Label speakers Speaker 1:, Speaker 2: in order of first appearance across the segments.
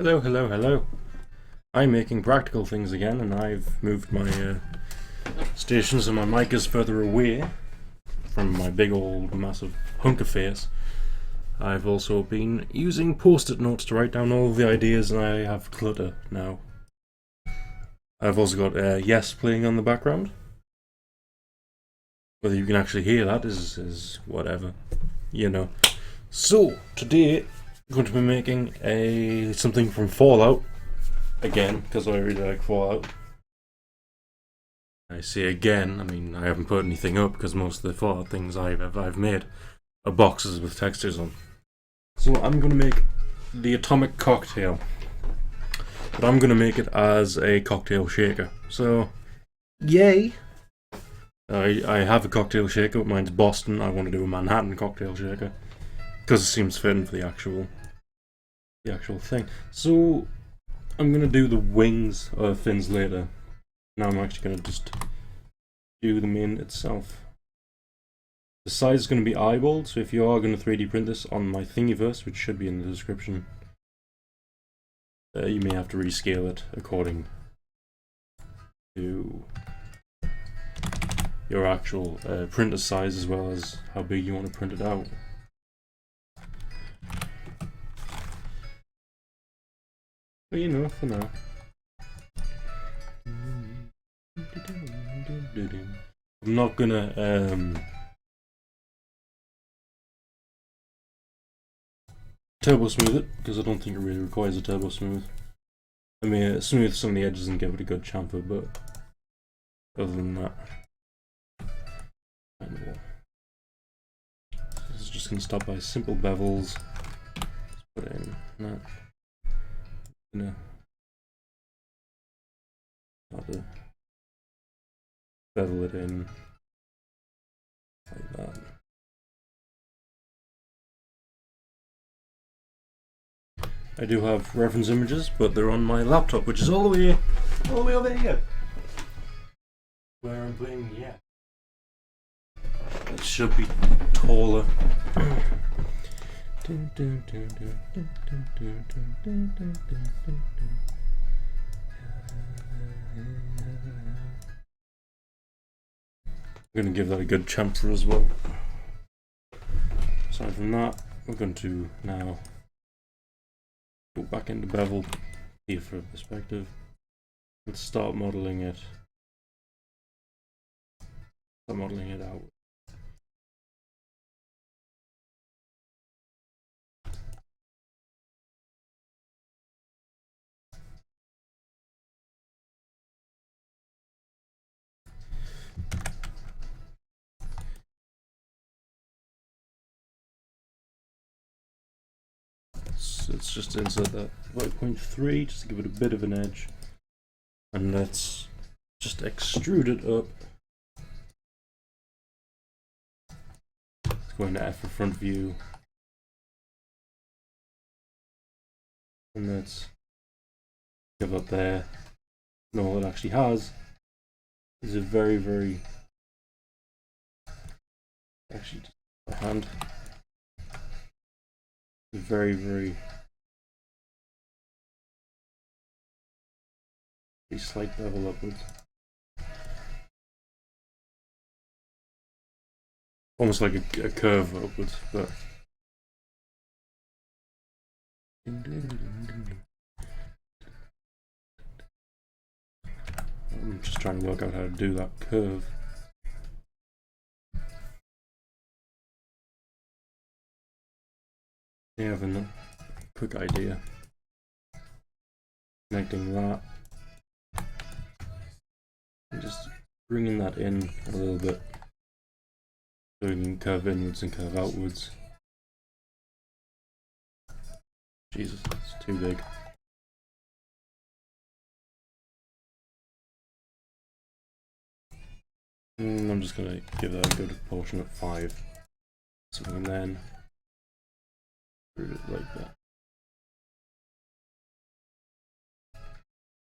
Speaker 1: Hello, hello, hello. I'm making practical things again, and I've moved my station so my mic is further away from my big old massive hunk of face. I've also been using post-it notes to write down all the ideas, and I have clutter now. I've also got Yes playing on the background. Whether you can actually hear that is whatever, you know. So today I'm going to be making something from Fallout again, because I really like Fallout. I say again, I mean I haven't put anything up because most of the Fallout things I've made are boxes with textures on. So I'm going to make the atomic cocktail, but I'm going to make it as a cocktail shaker. So, yay! I have a cocktail shaker, but mine's Boston. I want to do a Manhattan cocktail shaker because it seems fitting for the actual thing. So I'm gonna do the wings of fins later. Now I'm actually gonna just do the main itself. The size is gonna be eyeballed, so if you are gonna 3D print this on my Thingiverse, which should be in the description, you may have to rescale it according to your actual printer size as well as how big you want to print it out. But you know, for now. I'm not gonna turbo smooth it because I don't think it really requires a turbo smooth. I mean, smooth some of the edges and give it a good chamfer, but other than that, this is just gonna start by simple bevels. Let's put in that. Gonna start to bevel it in like that. I do have reference images, but they're on my laptop, which is all the way over here, where I'm playing. Yeah, it should be taller. I'm going to give that a good chamfer as well. Aside from that, we're going to now go back into bevel here for a perspective. Let's start modeling it. Out. Let's just insert that 5.3 just to give it a bit of an edge, and let's just extrude it up. Let's go into F for front view, and let's give up there. And all it actually has is a very actually just by hand. Very slight bevel upwards. Almost like a curve upwards, but I'm just trying to work out how to do that curve. I have a quick idea. Connecting that. And just bringing that in a little bit. So we can curve inwards and curve outwards. Jesus, it's too big. And I'm just going to give that a good proportionate 5. So we can then it like that.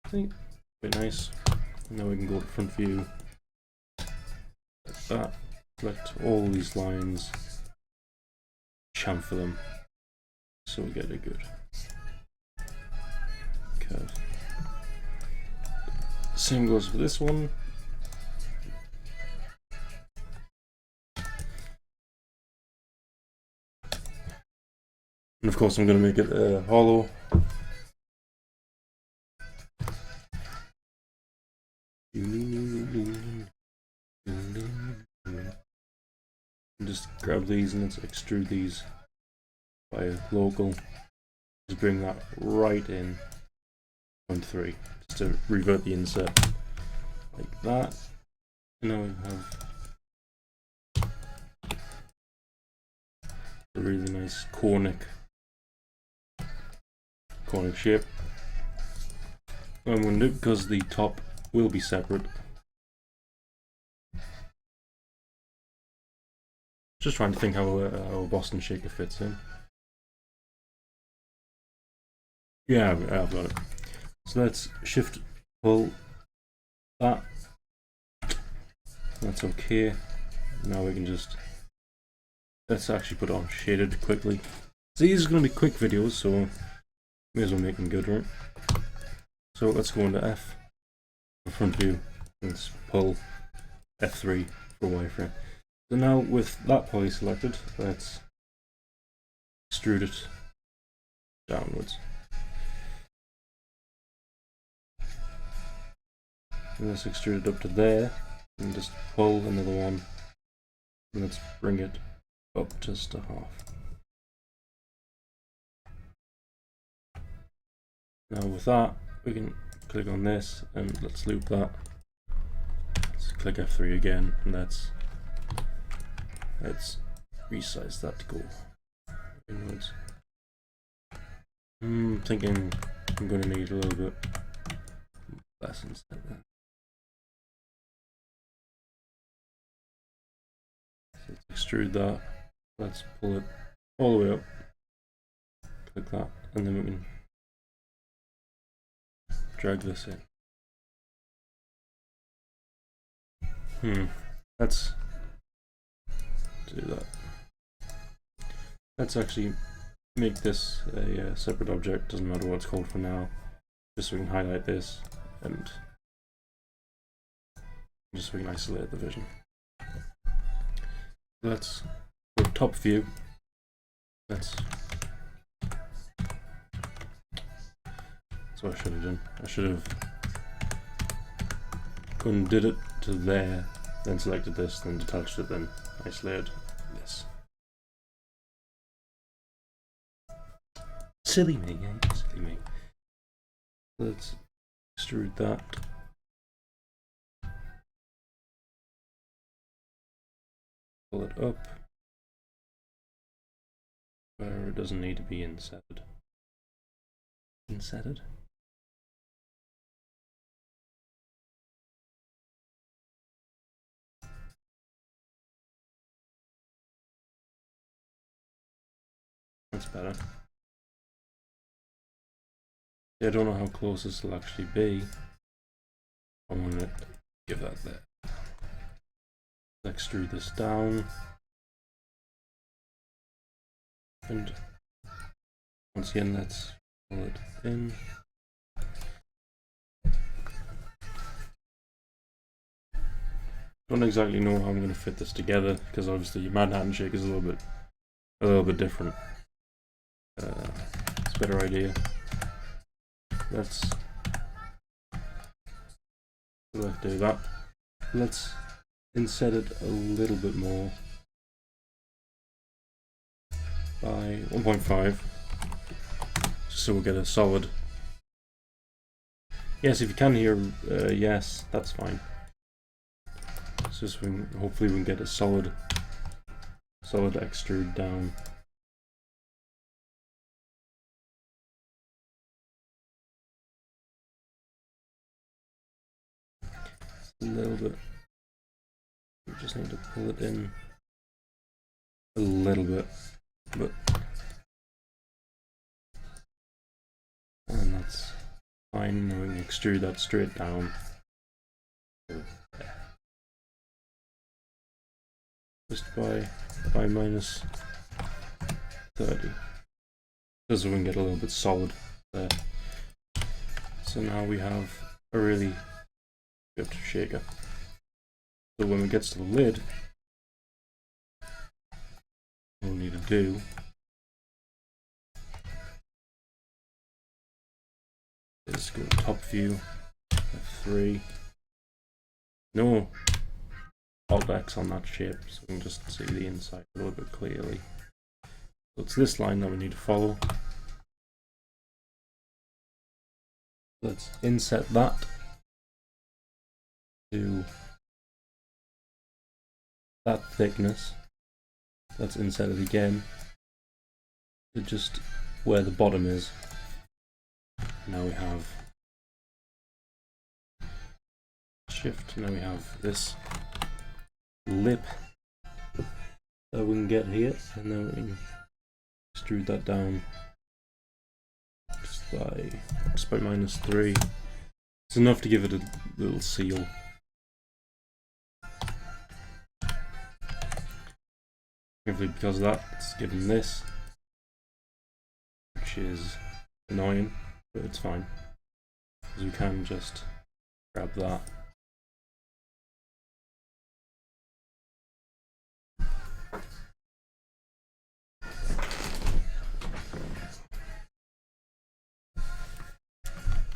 Speaker 1: I think pretty nice. And now we can go to front view like that. Select all these lines, chamfer them, so we get a good out. Same goes for this one. And of course I'm going to make it hollow. Just grab these and let's extrude these by a local. Just bring that right in 0.3 just to revert the inset like that. And now we have a really nice conic shape. I'm going to do, because the top will be separate. Just trying to think how a Boston shaker fits in. Yeah, I've got it. So let's shift pull that. That's okay. Now we can just, let's actually put it on shaded quickly. So these are going to be quick videos, so may as well make them good, right? So let's go into F for front view. Let's pull F3 for wireframe. So now with that poly selected, let's extrude it downwards. And let's extrude it up to there, and just pull another one, and let's bring it up just a half. Now with that, we can click on this, and let's loop that. Let's click F3 again, and let's resize that to go inwards. I'm thinking I'm going to need a little bit less instead of that. So let's extrude that. Let's pull it all the way up. Click that, and then we can drag this in. Let's do that. Let's actually make this a separate object, doesn't matter what it's called for now, just so we can highlight this and just so we can isolate the vision. Let's go top view. That's what I should have done. I should have undid it to there, then selected this, then detached it, then isolated this. Silly me, yeah, silly me. Let's extrude that. Pull it up where it doesn't need to be insetted. Insetted? That's better. Yeah, I don't know how close this will actually be. I'm gonna give that there. Extrude this down. And once again, let's pull it in. Don't exactly know how I'm going to fit this together because obviously Manhattan Shake is a little bit different. It's a better idea. Let's do that. Let's inset it a little bit more by 1.5, just so we'll get a solid. Yes, if you can hear yes, that's fine. It's just hopefully we can get a solid extrude down. A little bit. We just need to pull it in a little bit, but and that's fine. Now we can extrude that straight down. Just by minus 30, just so we can get a little bit solid there. So now we have a really good shaker. So when it gets to the lid, what we'll need to do is go to top view, F3. No Alt X on that shape, so we can just see the inside a little bit clearly. So it's this line that we need to follow. Let's inset that to that thickness. Let's inset it again to just where the bottom is. Now we have shift, now we have this lip that we can get here, and then we can extrude that down just by -3. It's enough to give it a little seal. Simply because of that, it's given this, which is annoying, but it's fine, because we can just grab that.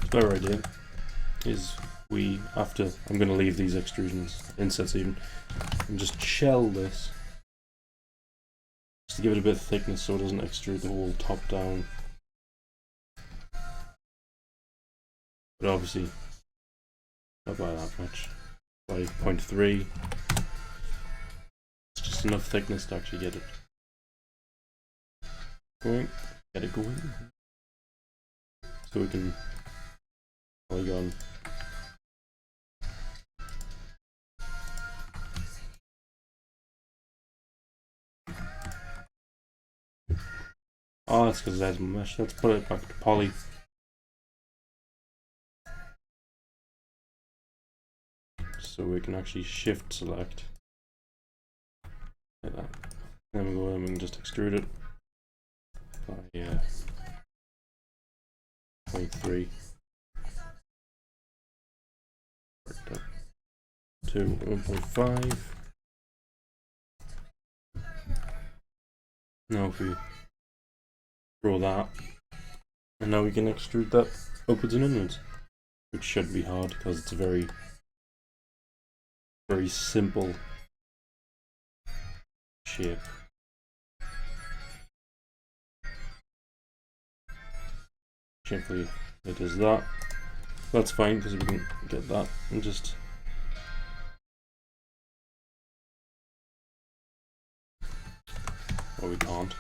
Speaker 1: So our idea is I'm going to leave these extrusions, insets even, and just shell this, just to give it a bit of thickness so it doesn't extrude the whole top down. But obviously, not by that much, by 0.3. It's just enough thickness to actually get it going. So we can polygon. Oh, that's because there's mesh. Let's put it back to poly. So we can actually shift select like that. Then we go and we can just extrude it by 0.3 to 1.5. Now if we draw that, and now we can extrude that upwards and inwards, which should be hard because it's a very simple shape. Simply it is that. That's fine because we can get that and just or we can't.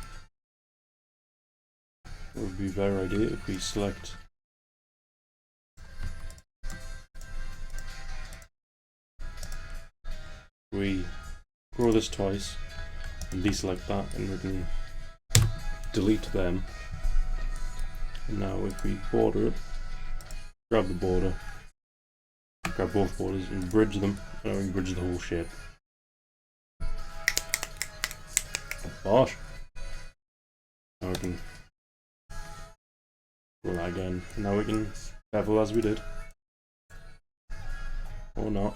Speaker 1: It would be a better idea if we select we grow this twice and deselect that, and we can delete them. And now if we border it, grab the border, grab both borders and bridge them, and we can bridge the whole shape. Bosh. Now we can roll that again. Now we can bevel as we did. Or not.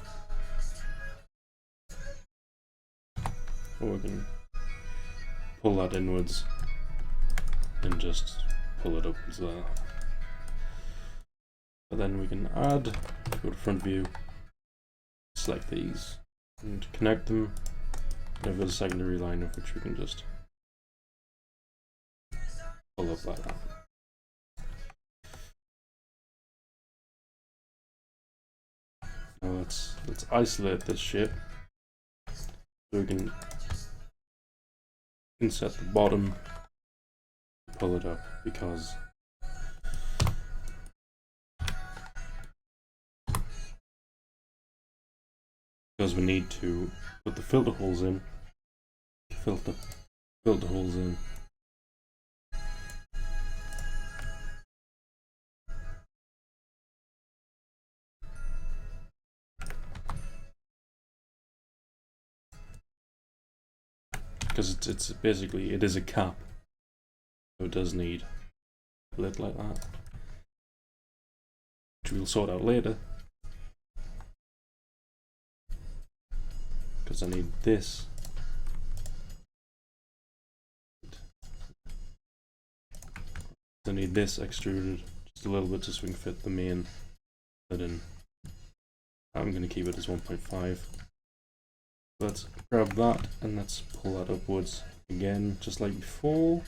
Speaker 1: Or we can pull that inwards and just pull it upwards there. But then we can add, go to front view, select these, and connect them. And have a secondary line of which we can just pull up like that. Now let's isolate this shape so we can inset the bottom, pull it up, because we need to put the filter holes in. Filter holes in. Because it's basically, it is a cap, so it does need a lid like that. which we'll sort out later. Because I need this. I need this extruded just a little bit so we can fit the main lid in. I'm going to keep it as 1.5. Let's grab that and let's pull that upwards again, just like before.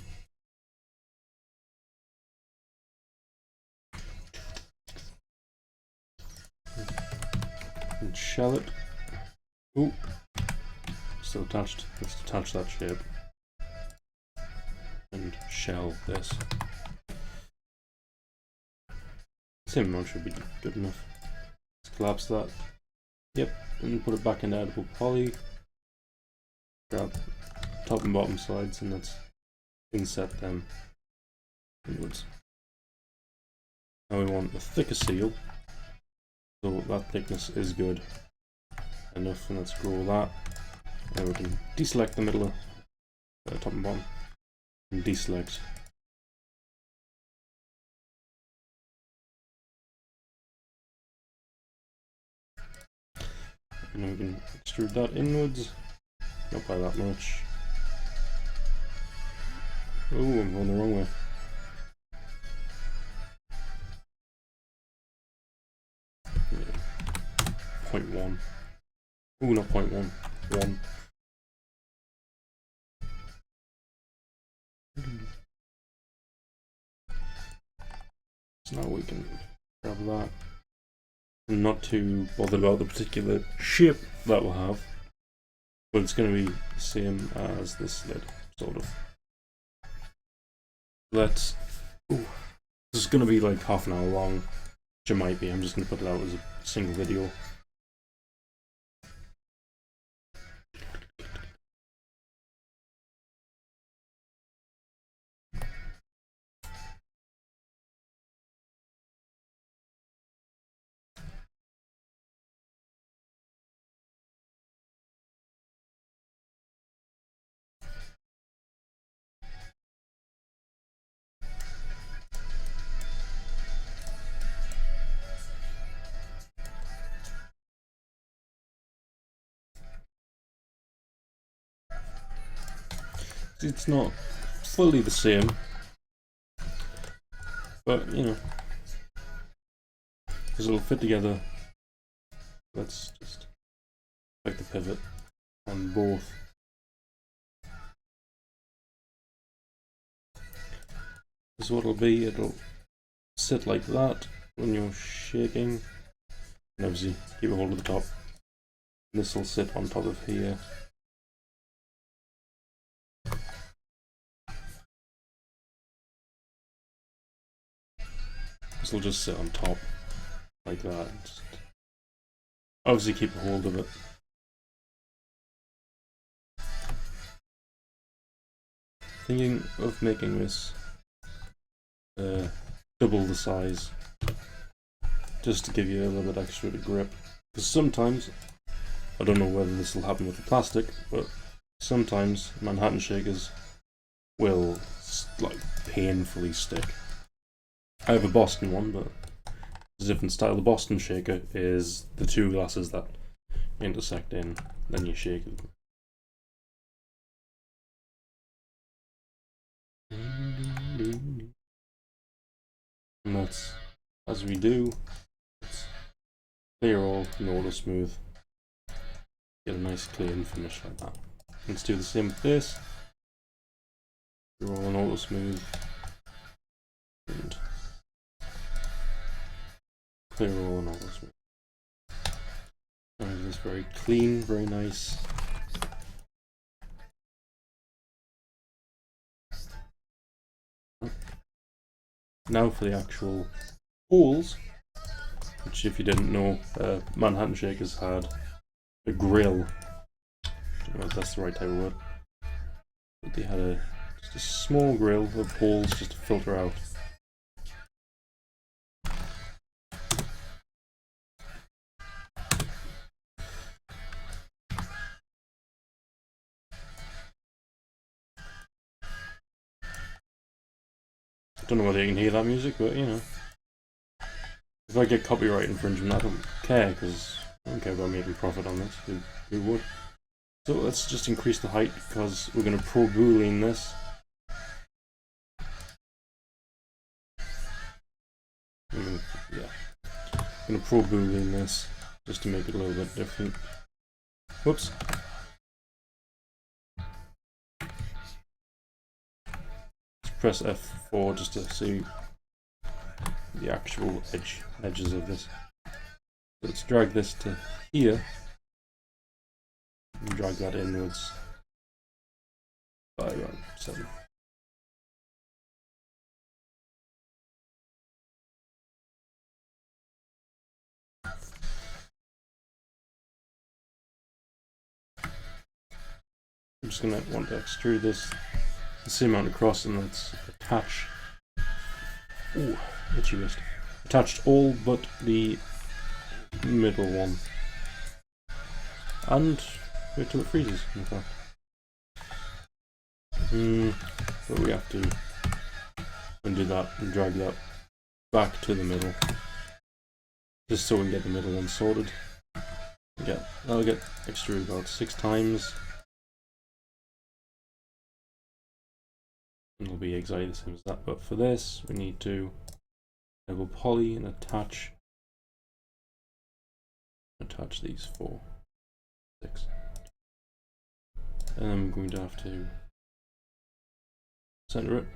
Speaker 1: And shell it. Ooh, still attached. Let's detach that shape and shell this. Same amount should be good enough. Let's collapse that. Yep, and put it back into editable poly. Grab top and bottom sides and let's inset them inwards. Now we want a thicker seal, so that thickness is good enough, and let's grow that. Now we can deselect the middle of top and bottom and deselect. And then we can extrude that inwards, not by that much. Oh, I'm going the wrong way. Yeah. 0.1. Oh, not 0.1. 1. So now we can grab that. I'm not too bothered about the particular shape that we'll have, but it's going to be the same as this lid, sort of. Let's. Ooh, this is going to be like half an hour long, which it might be. I'm just going to put it out as a single video. It's not fully the same, but you know, because it'll fit together. Let's just make the pivot on both. This is what it'll be. It'll sit like that when you're shaking, and obviously keep a hold of the top. This will sit on top of here. This will just sit on top like that. Just obviously keep a hold of it. Thinking of making this double the size, just to give you a little bit extra to grip. Because sometimes, I don't know whether this will happen with the plastic, but sometimes Manhattan shakers will like painfully stick. I have a Boston one, but it's a different style. The Boston shaker is the two glasses that intersect in, then you shake it. And that's, as we do, let's clear all in auto smooth. Get a nice clean finish like that. Let's do the same with this. Clear all in auto smooth. And clear all in auto smooth. And it's very clean, very nice. Now for the actual holes, which if you didn't know, Manhattan Shakers had a grill. I don't know if that's the right type of word. But they had just a small grill of holes just to filter out. I don't know whether you can hear that music, but you know, If I get copyright infringement, I don't care, because I don't care about making profit on this. Who would? So let's just increase the height, because we're going to Pro Boolean this. Yeah. I'm going to Pro Boolean this, just to make it a little bit different. Whoops. Let's press F4 just to see the actual edges of this. So let's drag this to here and drag that inwards by around 7. I'm just going to want to extrude this the same amount across, and let's attach. Ooh, itchy wrist. Attached all but the middle one. And wait till it freezes, in fact. But we have to undo that and drag that back to the middle. Just so we can get the middle one sorted. Yeah, that'll get extruded about 6 times. And it'll be exactly the same as that, but for this we need to enable poly and attach these 4, 6. And then we're going to have to center it.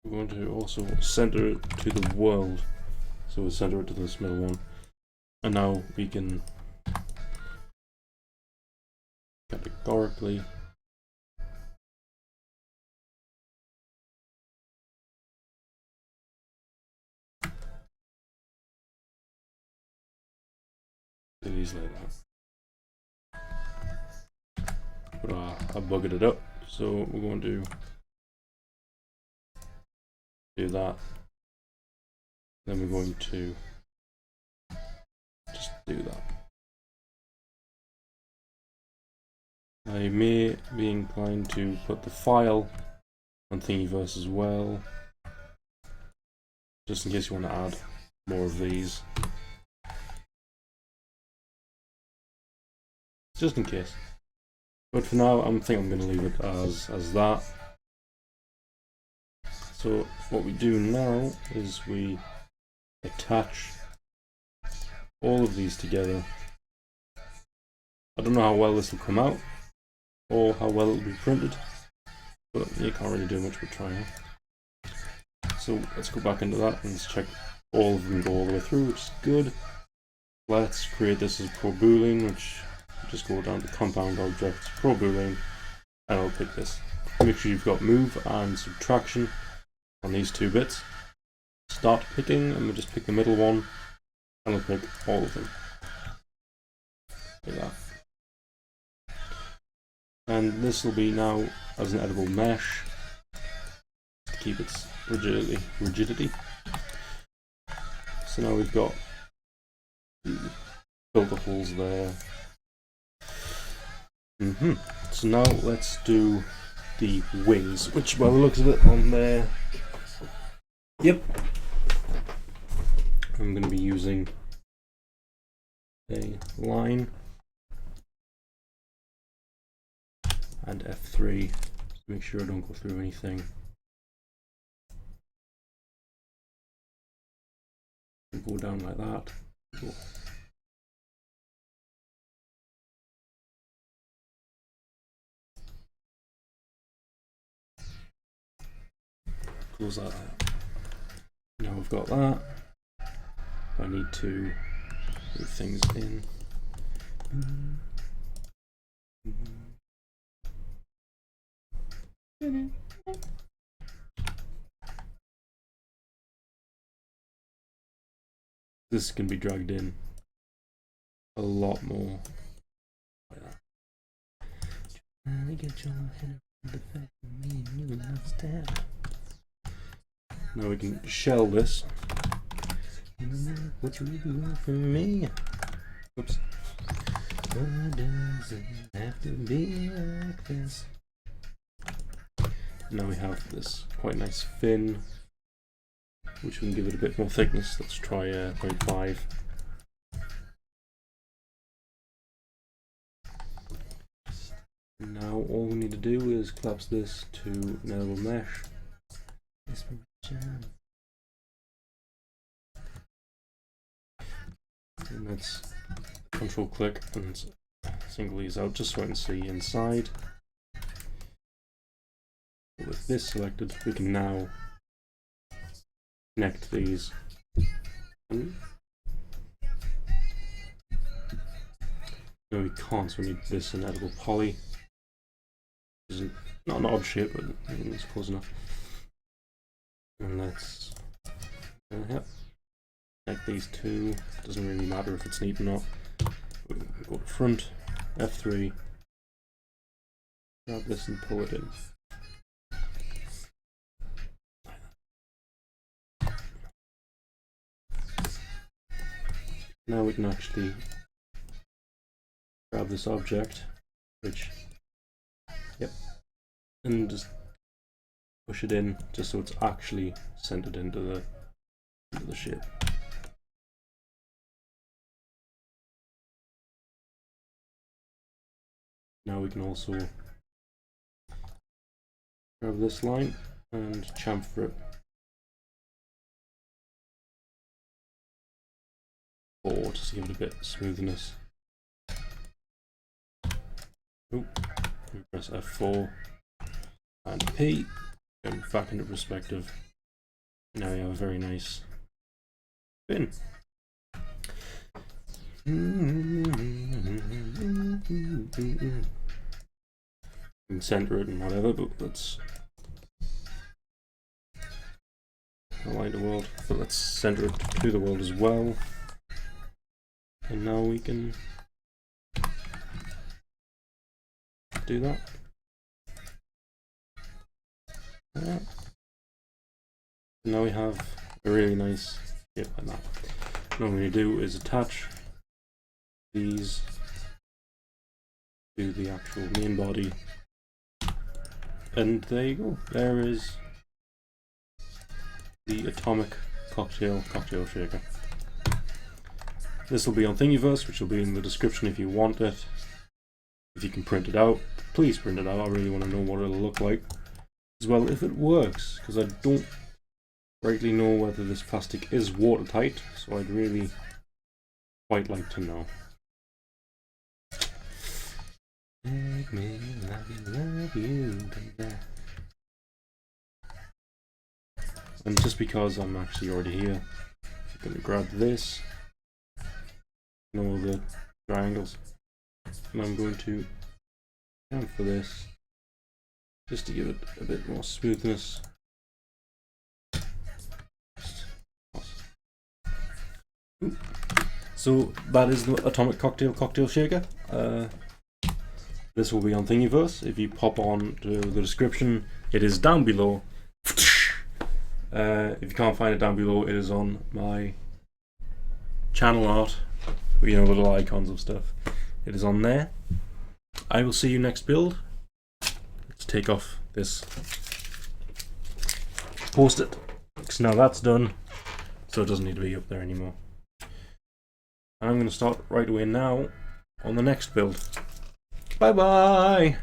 Speaker 1: We're going to also center it to the world. So we'll center it to this middle one. And now we can categorically do these like that. But I buggered it up, so we're going to do that. Then we're going to just do that. I may be inclined to put the file on Thingiverse as well, just in case you want to add more of these. Just in case. But for now, I think I'm going to leave it as that. So what we do now is we attach all of these together. I don't know how well this will come out or how well it will be printed, but you can't really do much but trying. So let's go back into that and let's check all of them go all the way through, which is good. Let's create this as Pro Boolean, which just go down to compound objects, Pro Boolean, and I'll pick this. Make sure you've got move and subtraction on these 2 bits. Start picking, and we'll just pick the middle one, and we'll pick all of them. Like that. And this will be now as an editable mesh to keep its rigidity. So now we've got the filter holes there. So now let's do the wings, which by the looks of it on there, yep, I'm going to be using a line and F3 to make sure I don't go through anything. Go down like that. Cool. Close that out. Now we've got that. I need to move things in. This can be dragged in a lot more. Like that. Now we can shell this. What you doing for me? Oops. Why does it have to be like this? Now we have this quite nice fin. which will give it a bit more thickness. Let's try 0.5. Now all we need to do is collapse this to an edible mesh. And let's control click and single these out just so I can see inside. With this selected, we can now connect these. No, we can't, so we need this inedible poly. Not an odd shape, but it's close enough. And let's connect these two. Doesn't really matter if it's neat or not. We can go to front, F3, grab this and pull it in. Now we can actually grab this object, and just push it in, just so it's actually centered into the shape. Now we can also grab this line and chamfer it. Or just to give it a bit of smoothness. Oh, press F4 and P, and back into perspective. Now we have a very nice bin. You can center it and whatever, but let's align the world. But let's center it to the world as well. And now we can do that. Now we have a really nice shape like that. What I'm going to do is attach these to the actual main body, and there you go. There is the Atomic Cocktail Shaker. This will be on Thingiverse, which will be in the description if you want it. If you can print it out, please print it out. I really want to know what it'll look like. As well, if it works, because I don't rightly know whether this plastic is watertight, so I'd really quite like to know. Make me love you, baby. And just because I'm actually already here, I'm going to grab this. All the triangles, and I'm going to chamfer this just to give it a bit more smoothness. So that is the Atomic Cocktail Shaker. This will be on Thingiverse. If you pop on to the description, it is down below. If you can't find it down below, it is on my channel art. You know, little icons of stuff. It is on there. I will see you next build. Let's take off this post-it, because now that's done, so it doesn't need to be up there anymore. I'm going to start right away now on the next build. Bye bye!